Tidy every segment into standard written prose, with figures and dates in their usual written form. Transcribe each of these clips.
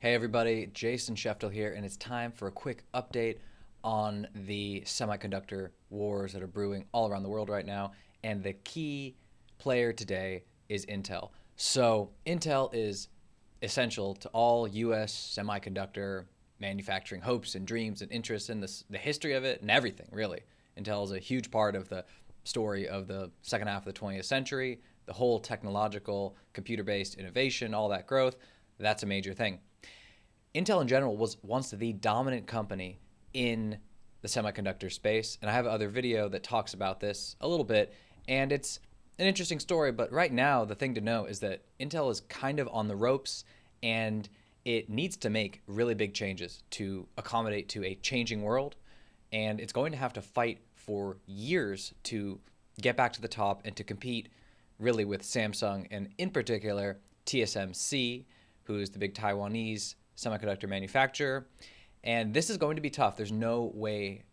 Hey everybody, Jason Sheftel here, and it's time for a quick update on the semiconductor wars that are brewing all around the world right now. And the key player today is Intel. So, Intel is essential to all US semiconductor manufacturing hopes and dreams and interests in the history of it and everything, really. Intel is a huge part of the story of the second half of the 20th century, the whole technological, computer based innovation, all that growth. That's a major thing. Intel in general was once the dominant company in the semiconductor space, and I have another video that talks about this a little bit, and it's an interesting story, but right now the thing to know is that Intel is kind of on the ropes, and it needs to make really big changes to accommodate to a changing world, and it's going to have to fight for years to get back to the top and to compete really with Samsung and in particular TSMC, who is the big Taiwanese semiconductor manufacturer. And this is going to be tough. There's no way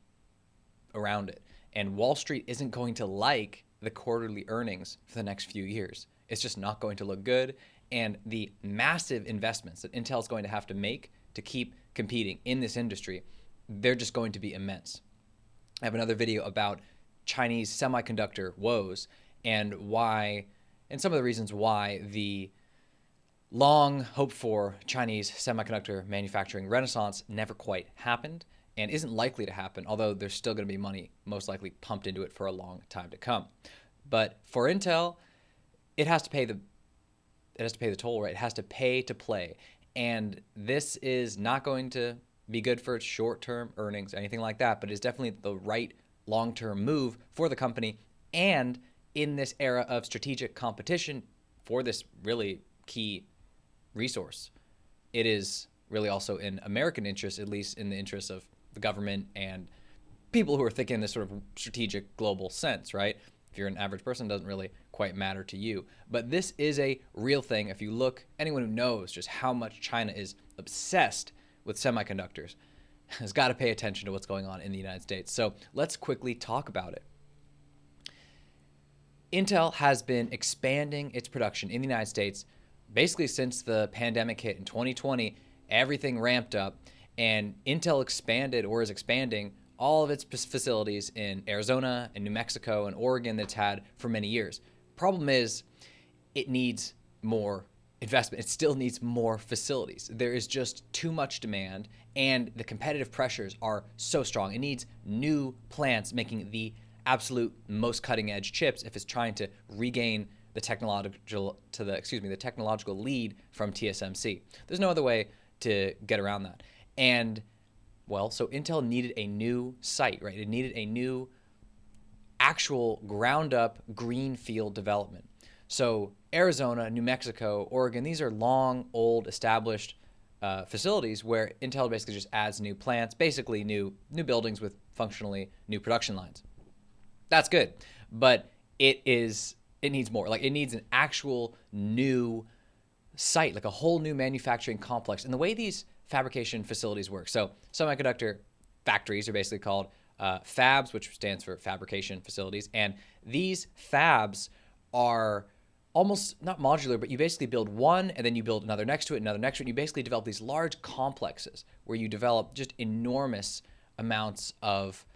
around it. And Wall Street isn't going to like the quarterly earnings for the next few years. It's just not going to look good. And the massive investments that Intel is going to have to make to keep competing in this industry, they're just going to be immense. I have another video about Chinese semiconductor woes and why, and some of the reasons why the long hoped for Chinese semiconductor manufacturing renaissance never quite happened and isn't likely to happen, although there's still going to be money most likely pumped into it for a long time to come. But for Intel, it has to pay the toll, right? It has to pay to play. And this is not going to be good for its short-term earnings, anything like that, but it's definitely the right long-term move for the company. And in this era of strategic competition for this really key resource, it is really also in American interest, at least in the interest of the government and people who are thinking in this sort of strategic global sense, right? If you're an average person, it doesn't really quite matter to you. But this is a real thing. If you look, anyone who knows just how much China is obsessed with semiconductors has got to pay attention to what's going on in the United States. So let's quickly talk about it. Intel has been expanding its production in the United States basically since the pandemic hit in 2020. Everything ramped up, and Intel expanded or is expanding all of its facilities in Arizona and New Mexico and Oregon that it's had for many years. Problem is, it needs more investment. It still needs more facilities. There is just too much demand, and the competitive pressures are so strong. It needs new plants making the absolute most cutting edge chips if it's trying to regain the technological lead from TSMC. There's no other way to get around that. And well, so Intel needed a new site, right? It needed a new actual ground up greenfield development. So Arizona, New Mexico, Oregon, these are long, old, established facilities where Intel basically just adds new plants, basically new buildings with functionally new production lines. That's good, but it needs more. Like, it needs an actual new site, like a whole new manufacturing complex. And the way these fabrication facilities work, so semiconductor factories are basically called fabs, which stands for fabrication facilities. And these fabs are almost not modular, but you basically build one and then you build another next to it, another next to it. And you basically develop these large complexes where you develop just enormous amounts of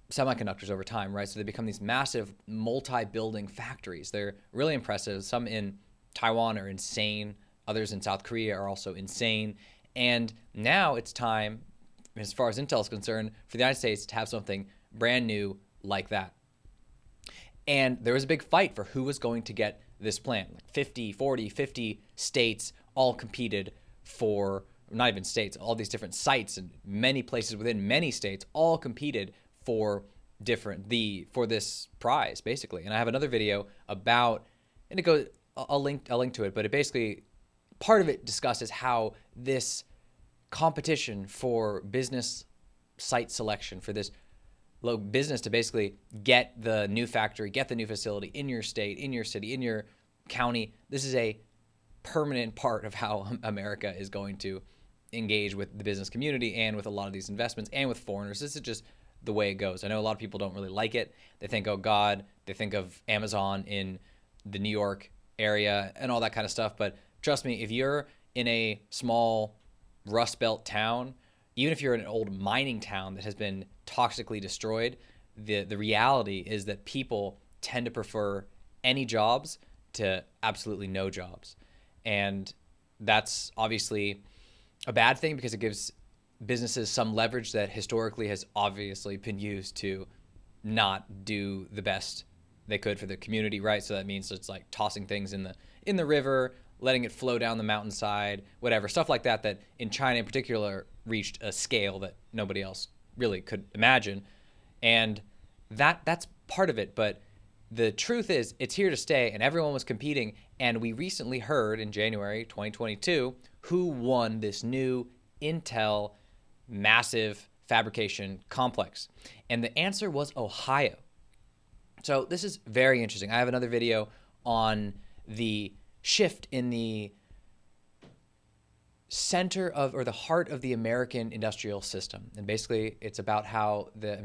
semiconductors over time, right? So they become these massive multi-building factories. They're really impressive. Some in Taiwan are insane. Others in South Korea are also insane. And now it's time, as far as Intel is concerned, for the United States to have something brand new like that. And there was a big fight for who was going to get this plant. Like 50, 40, 50 states all competed for, not even states, all these different sites and many places within many states all competed for this prize, basically. And I have another video about, and it goes, I'll link to it, but it basically, part of it discusses how this competition for business site selection, for this business to basically get the new factory, get the new facility in your state, in your city, in your county, this is a permanent part of how America is going to engage with the business community and with a lot of these investments and with foreigners. This is just the way it goes. I know a lot of people don't really like it. They think, oh God, they think of Amazon in the New York area and all that kind of stuff. But trust me, if you're in a small Rust Belt town, even if you're in an old mining town that has been toxically destroyed, the reality is that people tend to prefer any jobs to absolutely no jobs. And that's obviously a bad thing because it gives businesses some leverage that historically has obviously been used to not do the best they could for the community, right? So that means it's like tossing things in the river, letting it flow down the mountainside, whatever, stuff like that, that in China in particular reached a scale that nobody else really could imagine. And that's part of it. But the truth is it's here to stay, and everyone was competing. And we recently heard in January 2022 who won this new Intel massive fabrication complex. And the answer was Ohio. So this is very interesting. I have another video on the shift in the center of, or the heart of, the American industrial system. And basically it's about how the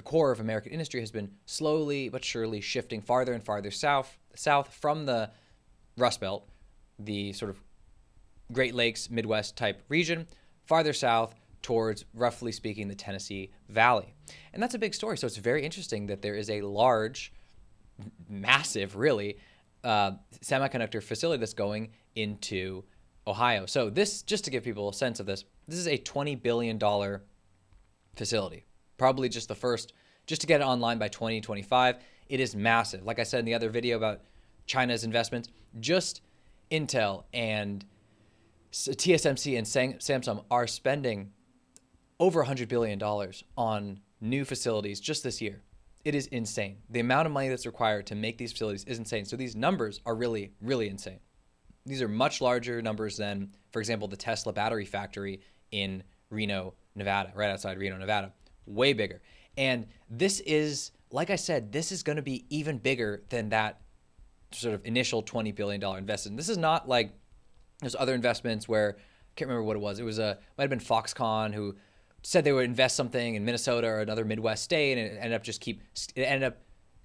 core of American industry has been slowly but surely shifting farther and farther south from the Rust Belt, the sort of Great Lakes, Midwest type region, farther south towards, roughly speaking, the Tennessee Valley. And that's a big story. So it's very interesting that there is a large, massive, really, semiconductor facility that's going into Ohio. So this, just to give people a sense of this is a $20 billion facility. Probably just the first, just to get it online by 2025. It is massive. Like I said in the other video about China's investments, just Intel and TSMC and Samsung are spending over $100 billion on new facilities just this year. It is insane. The amount of money that's required to make these facilities is insane. So these numbers are really, really insane. These are much larger numbers than, for example, the Tesla battery factory in Reno, Nevada, right outside Reno, Nevada. Way bigger. And this is, like I said, this is going to be even bigger than that sort of initial $20 billion investment. This is not like there's other investments where, I can't remember what it was. It was might have been Foxconn who said they would invest something in Minnesota or another Midwest state, and it ended up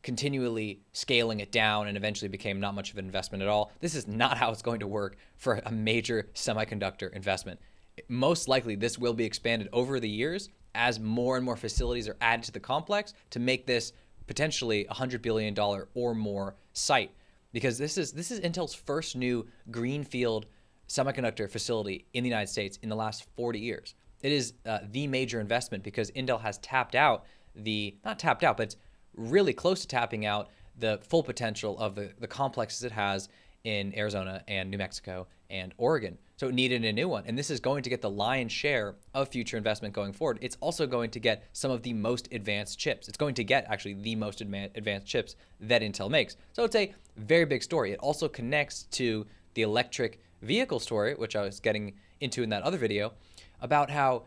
continually scaling it down and eventually became not much of an investment at all. This is not how it's going to work for a major semiconductor investment. Most likely this will be expanded over the years as more and more facilities are added to the complex to make this potentially $100 billion or more site. Because this is Intel's first new greenfield semiconductor facility in the United States in the last 40 years. It is the major investment because Intel has not tapped out, but it's really close to tapping out the full potential of the complexes it has in Arizona and New Mexico and Oregon. So it needed a new one. And this is going to get the lion's share of future investment going forward. It's also going to get some of the most advanced chips. It's going to get actually the most advanced chips that Intel makes. So it's a very big story. It also connects to the electric vehicle story, which I was getting into in that other video, about how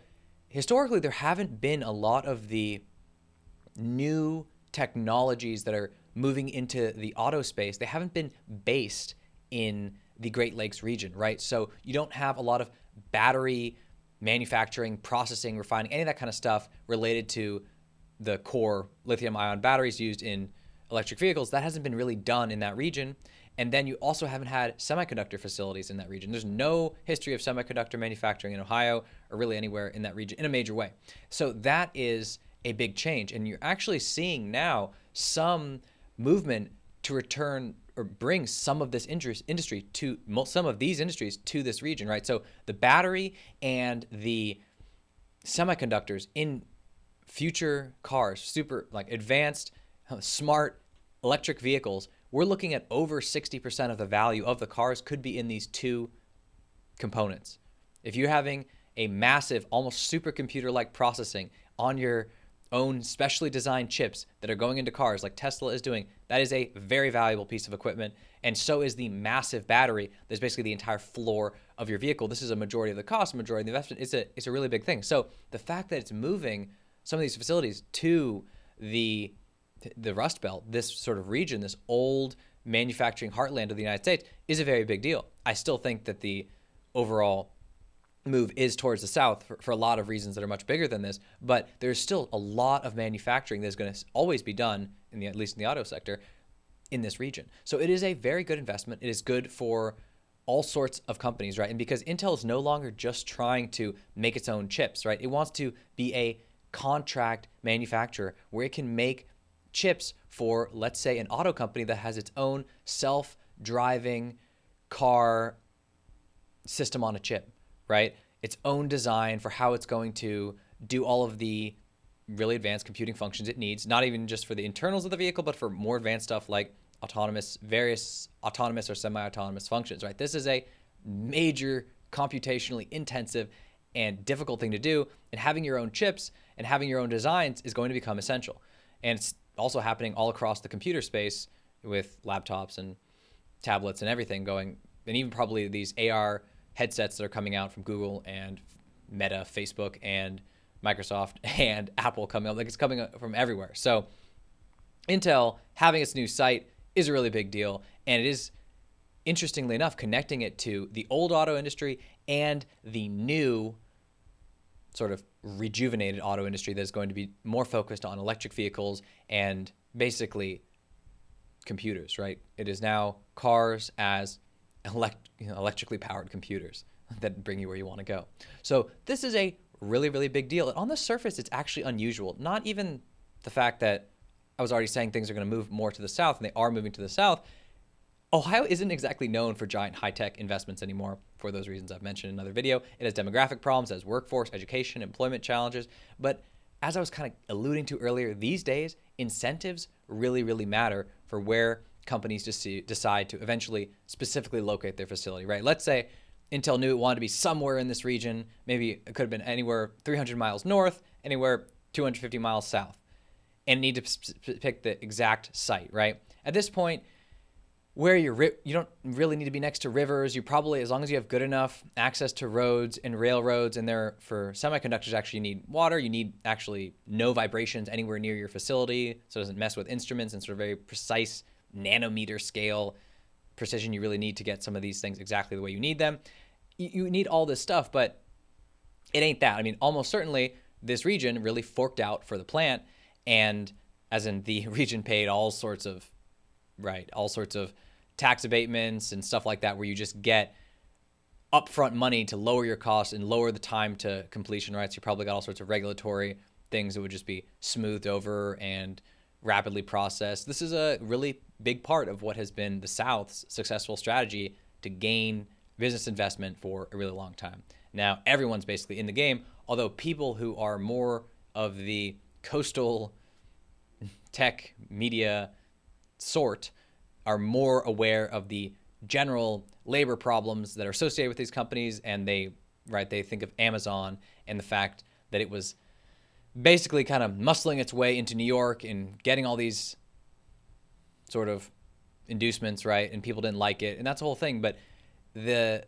historically there haven't been a lot of the new technologies that are moving into the auto space. They haven't been based in the Great Lakes region, right? So you don't have a lot of battery manufacturing, processing, refining, any of that kind of stuff related to the core lithium-ion batteries used in electric vehicles. That hasn't been really done in that region. And then you also haven't had semiconductor facilities in that region. There's no history of semiconductor manufacturing in Ohio or really anywhere in that region in a major way. So that is a big change. And you're actually seeing now some movement to return or bring some of this industry to some of these industries to this region, right? So the battery and the semiconductors in future cars, super like advanced, smart electric vehicles, we're looking at over 60% of the value of the cars could be in these two components. If you're having a massive, almost supercomputer-like processing on your own specially designed chips that are going into cars like Tesla is doing, that is a very valuable piece of equipment. And so is the massive battery that's basically the entire floor of your vehicle. This is a majority of the cost, a majority of the investment. It's a really big thing. So the fact that it's moving some of these facilities to the Rust Belt, this sort of region, this old manufacturing heartland of the United States, is a very big deal. I still think that the overall move is towards the south for a lot of reasons that are much bigger than this, but there's still a lot of manufacturing that's going to always be done, at least in the auto sector, in this region. So it is a very good investment. It is good for all sorts of companies, right? And because Intel is no longer just trying to make its own chips, right? It wants to be a contract manufacturer where it can make chips for, let's say, an auto company that has its own self-driving car system on a chip, right? Its own design for how it's going to do all of the really advanced computing functions it needs, not even just for the internals of the vehicle, but for more advanced stuff like various autonomous or semi-autonomous functions, right? This is a major computationally intensive and difficult thing to do, and having your own chips and having your own designs is going to become essential. And it's also happening all across the computer space with laptops and tablets and everything going, and even probably these AR headsets that are coming out from Google and Meta, Facebook, and Microsoft and Apple coming up. Like, it's coming from everywhere. So Intel having its new site is a really big deal, and it is, interestingly enough, connecting it to the old auto industry and the new sort of rejuvenated auto industry that is going to be more focused on electric vehicles and basically computers, right? It is now cars as electrically powered computers that bring you where you want to go. So this is a really, really big deal. And on the surface, it's actually unusual. Not even the fact that I was already saying things are going to move more to the south, and they are moving to the south. Ohio isn't exactly known for giant high-tech investments anymore for those reasons I've mentioned in another video. It has demographic problems, it has workforce, education, employment challenges. But as I was kind of alluding to earlier, these days, incentives really, really matter for where companies decide to eventually specifically locate their facility, right? Let's say Intel knew it wanted to be somewhere in this region. Maybe it could have been anywhere 300 miles north, anywhere 250 miles south, and need to pick the exact site, right? At this point, where you don't really need to be next to rivers. You probably, as long as you have good enough access to roads and railroads, and there for semiconductors, actually you need water. You need actually no vibrations anywhere near your facility, so it doesn't mess with instruments and sort of very precise nanometer scale precision you really need to get some of these things exactly the way you need them. You need all this stuff, but it ain't that. I mean, almost certainly this region really forked out for the plant, and as in the region paid all sorts of tax abatements and stuff like that, where you just get upfront money to lower your costs and lower the time to completion, right? So you probably got all sorts of regulatory things that would just be smoothed over and rapidly processed. This is a really big part of what has been the South's successful strategy to gain business investment for a really long time. Now, everyone's basically in the game, although people who are more of the coastal tech media sort are more aware of the general labor problems that are associated with these companies, and they think of Amazon and the fact that it was basically kind of muscling its way into New York and getting all these sort of inducements, right? And people didn't like it, and that's the whole thing. But there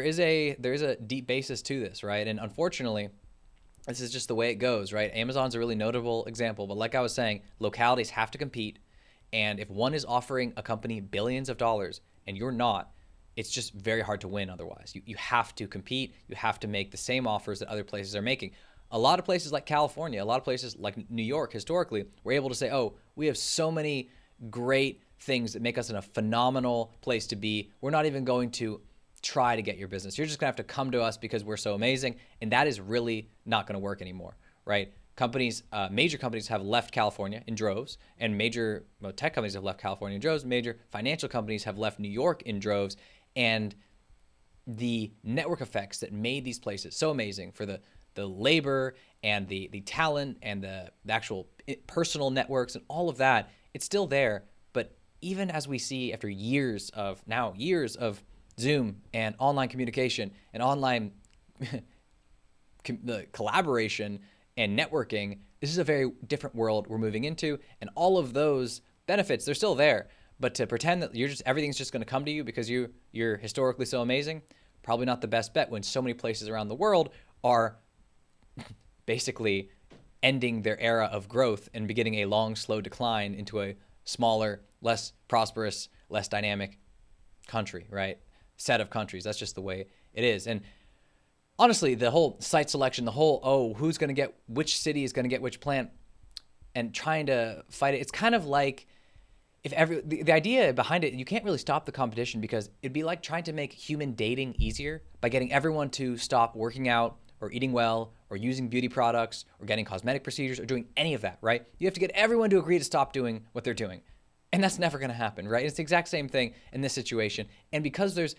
is a deep basis to this, right? And unfortunately, this is just the way it goes, right? Amazon's a really notable example, but like I was saying, localities have to compete. And if one is offering a company billions of dollars and you're not, it's just very hard to win otherwise. You have to compete. You have to make the same offers that other places are making. A lot of places like California, a lot of places like New York historically were able to say, oh, we have so many great things that make us in a phenomenal place to be. We're not even going to try to get your business. You're just going to have to come to us because we're so amazing. And that is really not going to work anymore, right? Major companies have left California in droves, and major tech companies have left California in droves. Major financial companies have left New York in droves, and the network effects that made these places so amazing for the labor and the talent and the actual personal networks and all of that, it's still there. But even as we see after years of Zoom and online communication and online collaboration and networking, this is a very different world we're moving into, and all of those benefits, they're still there. But to pretend that everything's just going to come to you because you're historically so amazing, probably not the best bet when so many places around the world are basically ending their era of growth and beginning a long, slow decline into a smaller, less prosperous, less dynamic country, right? Set of countries. That's just the way it is. And honestly, the whole site selection, who's going to get which city is going to get which plant, and trying to fight it, it's kind of like the idea behind it, you can't really stop the competition because it'd be like trying to make human dating easier by getting everyone to stop working out or eating well or using beauty products or getting cosmetic procedures or doing any of that, right? You have to get everyone to agree to stop doing what they're doing. And that's never going to happen, right? It's the exact same thing in this situation. And because there's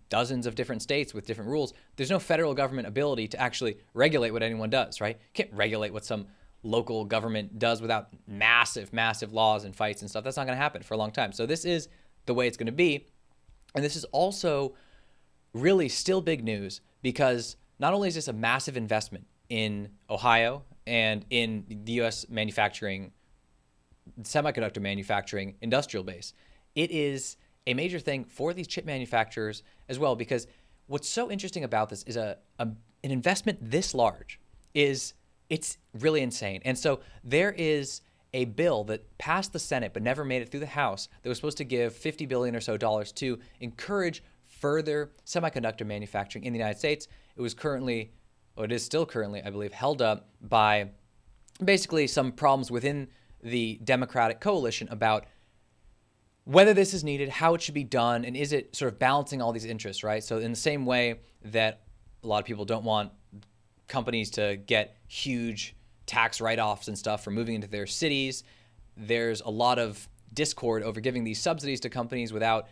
dozens of different states with different rules, there's no federal government ability to actually regulate what anyone does, right? You can't regulate what some local government does without massive, massive laws and fights and stuff. That's not going to happen for a long time. So this is the way it's going to be. And this is also really still big news because not only is this a massive investment in Ohio and in the U.S. manufacturing, semiconductor manufacturing industrial base, it is a major thing for these chip manufacturers as well, because what's so interesting about this is an investment this large is it's really insane. And so there is a bill that passed the Senate but never made it through the House that was supposed to give $50 billion or so to encourage further semiconductor manufacturing in the United States. It was currently, or it is still currently, I believe, held up by basically some problems within the Democratic coalition about whether this is needed, how it should be done, and is it sort of balancing all these interests, right? So in the same way that a lot of people don't want companies to get huge tax write-offs and stuff for moving into their cities, there's a lot of discord over giving these subsidies to companies without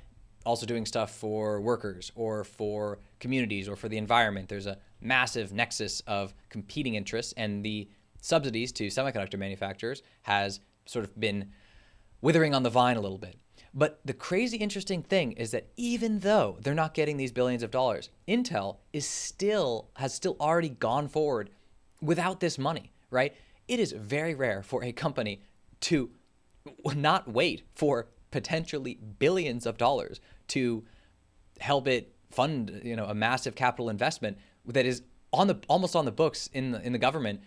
also doing stuff for workers or for communities or for the environment. There's a massive nexus of competing interests, and the subsidies to semiconductor manufacturers has sort of been withering on the vine a little bit. But the crazy interesting thing is that even though they're not getting these billions of dollars, Intel has still already gone forward without this money, right? It is very rare for a company to not wait for potentially billions of dollars to help it fund, a massive capital investment that is almost on the books in the government,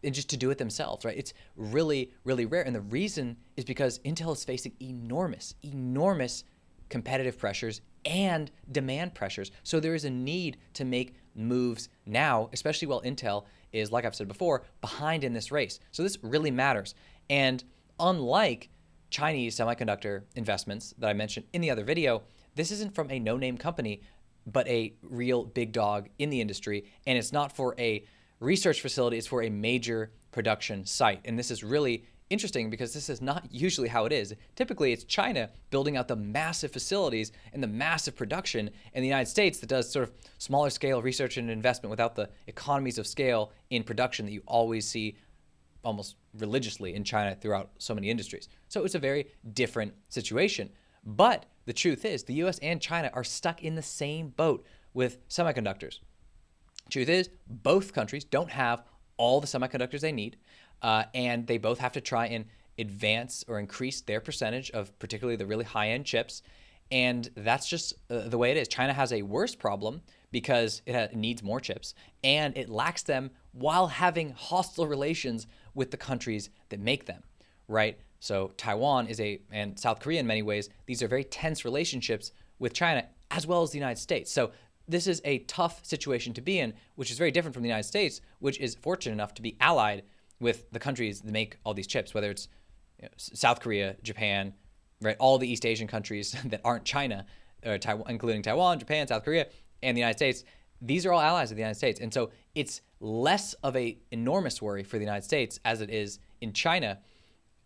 and just to do it themselves, right? It's really, really rare. And the reason is because Intel is facing enormous, enormous competitive pressures and demand pressures. So there is a need to make moves now, especially while Intel is, like I've said before, behind in this race. So this really matters. And unlike Chinese semiconductor investments that I mentioned in the other video, this isn't from a no-name company, but a real big dog in the industry. And it's not for a research facility, it's for a major production site. And this is really interesting because this is not usually how it is. Typically, it's China building out the massive facilities and the massive production, and the United States that does sort of smaller scale research and investment without the economies of scale in production that you always see almost religiously in China throughout so many industries. So it's a very different situation. But the truth is, the US and China are stuck in the same boat with semiconductors. Truth is, both countries don't have all the semiconductors they need, and they both have to try and advance or increase their percentage of particularly the really high-end chips, and that's just the way it is. China has a worse problem because it needs more chips, and it lacks them while having hostile relations with the countries that make them, right? So Taiwan and South Korea in many ways, these are very tense relationships with China as well as the United States. So this is a tough situation to be in, which is very different from the United States, which is fortunate enough to be allied with the countries that make all these chips, whether it's South Korea, Japan, right? All the East Asian countries that aren't China, or Taiwan, including Taiwan, Japan, South Korea, and the United States. These are all allies of the United States. And so it's less of an enormous worry for the United States as it is in China.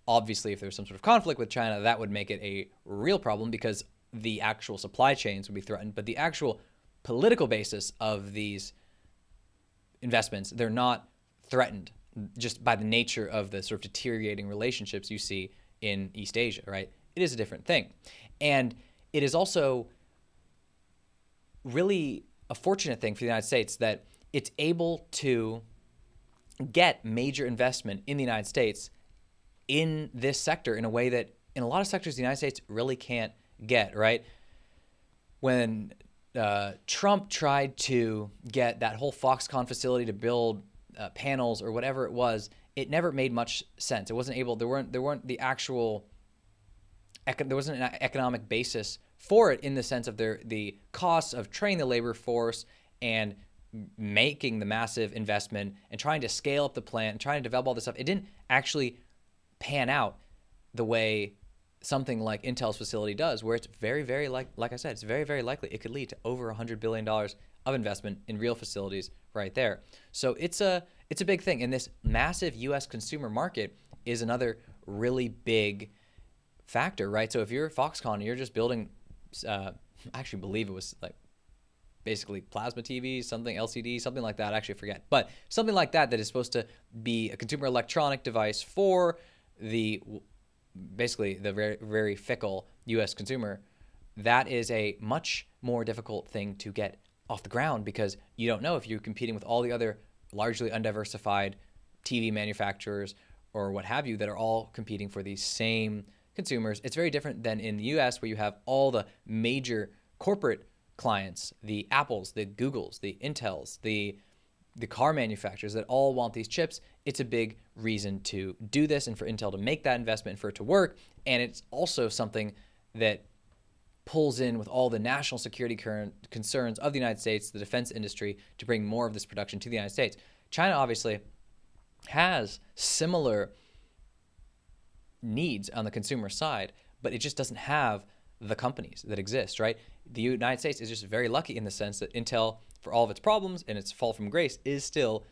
Obviously, if there's some sort of conflict with China, that would make it a real problem because the actual supply chains would be threatened. But the actual political basis of these investments, they're not threatened just by the nature of the sort of deteriorating relationships you see in East Asia, right? It is a different thing. And it is also really a fortunate thing for the United States that it's able to get major investment in the United States in this sector in a way that in a lot of sectors the United States really can't get, right? When Trump tried to get that whole Foxconn facility to build panels or whatever it was, it never made much sense. It wasn't able. There weren't the actual. There wasn't an economic basis for it in the sense of the costs of training the labor force and making the massive investment and trying to scale up the plant and trying to develop all this stuff. It didn't actually pan out the way something like Intel's facility does, where it's very, very like I said, it's very, very likely it could lead to over $100 billion of investment in real facilities right there. So it's a big thing. And this massive U.S. consumer market is another really big factor, right? So if you're Foxconn and you're just building, I actually believe it was like basically plasma TVs, something LCD, something like that. I actually forget, but something like that that is supposed to be a consumer electronic device for the basically the very, very fickle U.S. consumer. That is a much more difficult thing to get off the ground because you don't know if you're competing with all the other largely undiversified TV manufacturers or what have you that are all competing for these same consumers. It's very different than in the US where you have all the major corporate clients, the Apples, the Googles, the Intels, the car manufacturers that all want these chips. It's a big reason to do this and for Intel to make that investment and for it to work. And it's also something that pulls in with all the national security concerns of the United States, the defense industry, to bring more of this production to the United States. China obviously has similar needs on the consumer side, but it just doesn't have the companies that exist, right? The United States is just very lucky in the sense that Intel, for all of its problems and its fall from grace, is still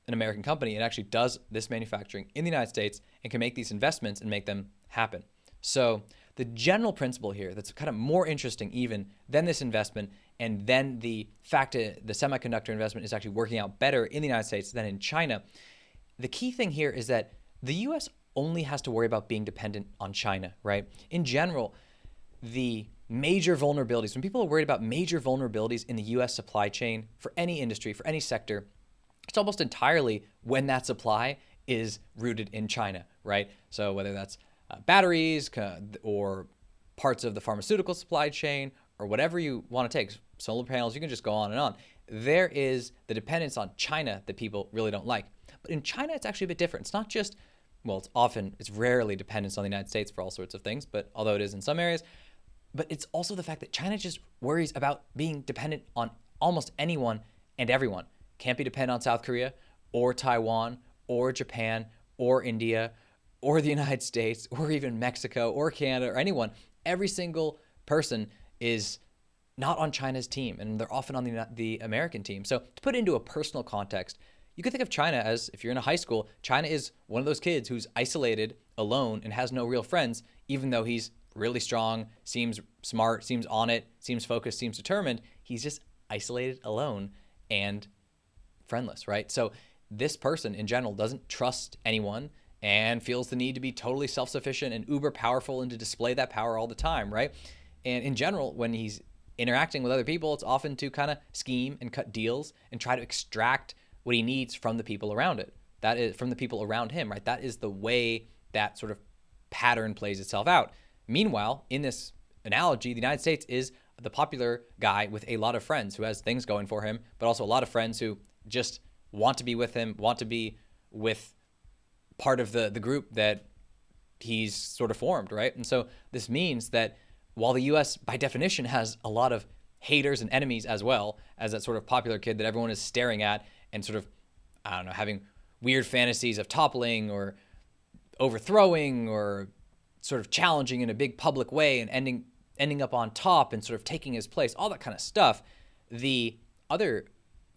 an American company and actually does this manufacturing in the United States and can make these investments and make them happen. So the general principle here that's kind of more interesting even than this investment and then the fact that the semiconductor investment is actually working out better in the United States than in China. The key thing here is that the US only has to worry about being dependent on China, right? In general, the major vulnerabilities, when people are worried about major vulnerabilities in the US supply chain for any industry, for any sector, it's almost entirely when that supply is rooted in China, right? So whether that's batteries or parts of the pharmaceutical supply chain or whatever you want to take, solar panels, you can just go on and on. There is the dependence on China that people really don't like. But in China, it's actually a bit different. It's not just, well, it's rarely dependence on the United States for all sorts of things, but although it is in some areas, but it's also the fact that China just worries about being dependent on almost anyone and everyone. Can't be dependent on South Korea or Taiwan or Japan or India or the United States or even Mexico or Canada or anyone. Every single person is not on China's team, and they're often on the American team. So to put it into a personal context, you can think of China as, if you're in a high school, China is one of those kids who's isolated, alone, and has no real friends, even though he's really strong, seems smart, seems on it, seems focused, seems determined. He's just isolated, alone, and friendless, right? So this person in general doesn't trust anyone and feels the need to be totally self-sufficient and uber powerful and to display that power all the time, right? And in general, when he's interacting with other people, it's often to kind of scheme and cut deals and try to extract what he needs from the people around it. That is from the people around him, right? That is the way that sort of pattern plays itself out. Meanwhile, in this analogy, the United States is the popular guy with a lot of friends who has things going for him, but also a lot of friends who just want to be with him, want to be with part of the group that he's sort of formed, right? And so this means that while the U.S. by definition has a lot of haters and enemies as well as that sort of popular kid that everyone is staring at and sort of, I don't know, having weird fantasies of toppling or overthrowing or sort of challenging in a big public way and ending up on top and sort of taking his place, all that kind of stuff. The other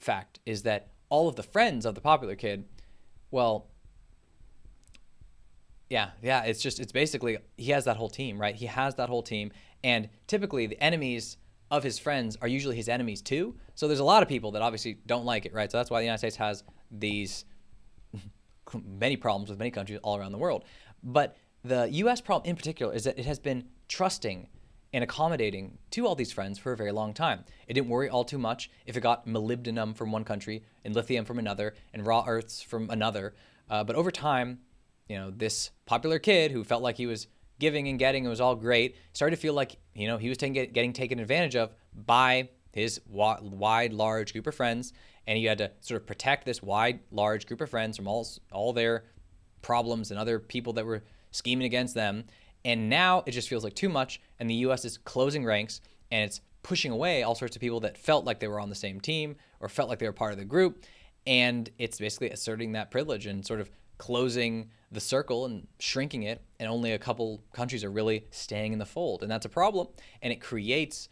fact is that all of the friends of the popular kid, well, yeah, it's basically, he has that whole team, right? He has that whole team. And typically the enemies of his friends are usually his enemies too. So there's a lot of people that obviously don't like it, right? So that's why the United States has these many problems with many countries all around the world. But the U.S. problem in particular is that it has been trusting and accommodating to all these friends for a very long time. It didn't worry all too much if it got molybdenum from one country and lithium from another and raw earths from another. But over time, this popular kid who felt like he was giving and getting, it was all great, started to feel like, he was getting taken advantage of by his wide, large group of friends. And he had to sort of protect this wide, large group of friends from all their problems and other people that were scheming against them. And now it just feels like too much. And the U.S. is closing ranks and it's pushing away all sorts of people that felt like they were on the same team or felt like they were part of the group. And it's basically asserting that privilege and sort of closing the circle and shrinking it, and only a couple countries are really staying in the fold. And that's a problem. And it creates,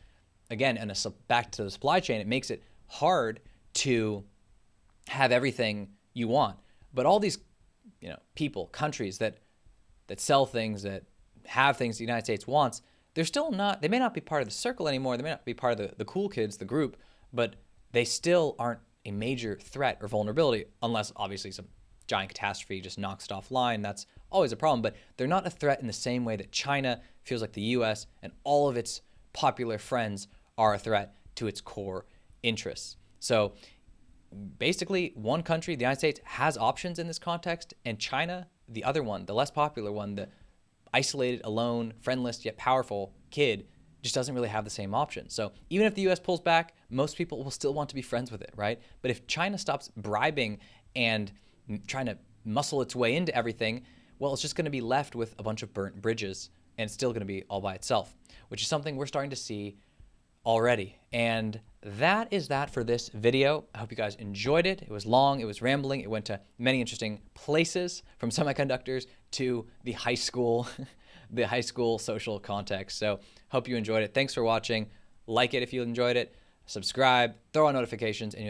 again, and back to the supply chain, it makes it hard to have everything you want. But all these, people, countries that sell things, that have things the United States wants, they're still not, they may not be part of the circle anymore. They may not be part of the cool kids, the group, but they still aren't a major threat or vulnerability, unless obviously some giant catastrophe just knocks it offline. That's always a problem, but they're not a threat in the same way that China feels like the US and all of its popular friends are a threat to its core interests. So basically, one country, the United States, has options in this context, and China, the other one, the less popular one, the isolated, alone, friendless, yet powerful kid, just doesn't really have the same option. So even if the US pulls back, most people will still want to be friends with it, right? But if China stops bribing and trying to muscle its way into everything, well, it's just going to be left with a bunch of burnt bridges, and it's still going to be all by itself, which is something we're starting to see already. And that is that for this video. I hope you guys enjoyed it. It was long, it was rambling, it went to many interesting places, from semiconductors to the high school social context. So hope you enjoyed it. Thanks for watching. Like it if you enjoyed it, subscribe, throw on notifications, and